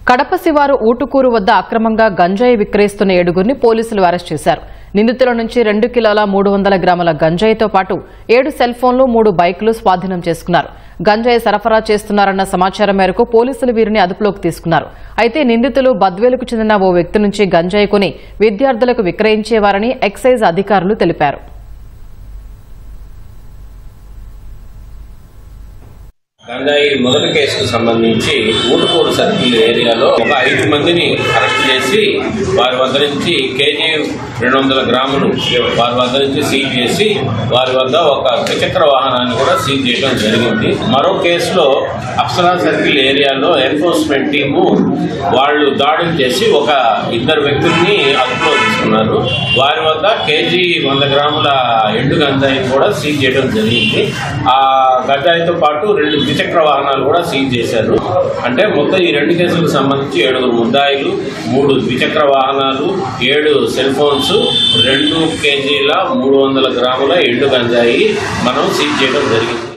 కడప శివారు ఊటుకూరు వద్ద అక్రమంగా గంజాయి విక్రయిస్తున్న 7గురిని పోలీసులు అరెస్ట్ చేశారు. నిందితుల నుంచి 2 కిలోల 300 గ్రాముల గంజాయితో పాటు 7 సెల్ ఫోన్లు 3 బైకులు స్వాధీనం చేసుకున్నారు. గంజాయి సరఫరా చేస్తున్నారన్న సమాచారం మేరకు పోలీసులు వీరిని అదుపులోకి తీసుకున్నారు. అయితే నిందితులు బద్వేలుకు చెందిన ఓ వ్యక్తి నుంచి గంజాయి కొని విద్యార్థులకు విక్రయించేవారని ఎక్సైజ్ అధికారులు తెలిపారు. గంజాయి మొదటి కేసుకు సంబంధించి ఊటుకూరు సర్కిల్ ఏరియాలో ఒక 5 మందిని అరెస్ట్ చేసి వారి వద్ద నుంచి కేజీ 200 గ్రాములు వారి వద్ద నుంచి సీజ్ చేసి వారి వద్ద ఒక ద్విచక్ర వాహనాన్ని కూడా సీజ్ చేయడం జరిగింది. మరో కేసులో అప్సరా సర్కిల్ ఏరియాలో ఎన్ఫోర్స్మెంట్ టీము వాళ్ళు దాడులు చేసి ఒక 2 వ్యక్తుల్ని అదుపులో తీసుకున్నారు. వారి వద్ద కేజీ 100 గ్రాముల ఎండు గంజాయి కూడా సీజ్ చేయడం జరిగింది. ఆ గంజాయితో పాటు 2 ద్విచక్ర వాహనాలు కూడా సీజ్ చేశారు. అంటే మొత్తం ఈ 2 కేసులకు సంబంధించి 7 ముద్దాయిలు, 3 ద్విచక్ర వాహనాలు, 7 సెల్ ఫోన్స్, 2 కేజీల 300 గ్రాముల ఎండు గంజాయి మనం సీజ్ చేయడం జరిగింది.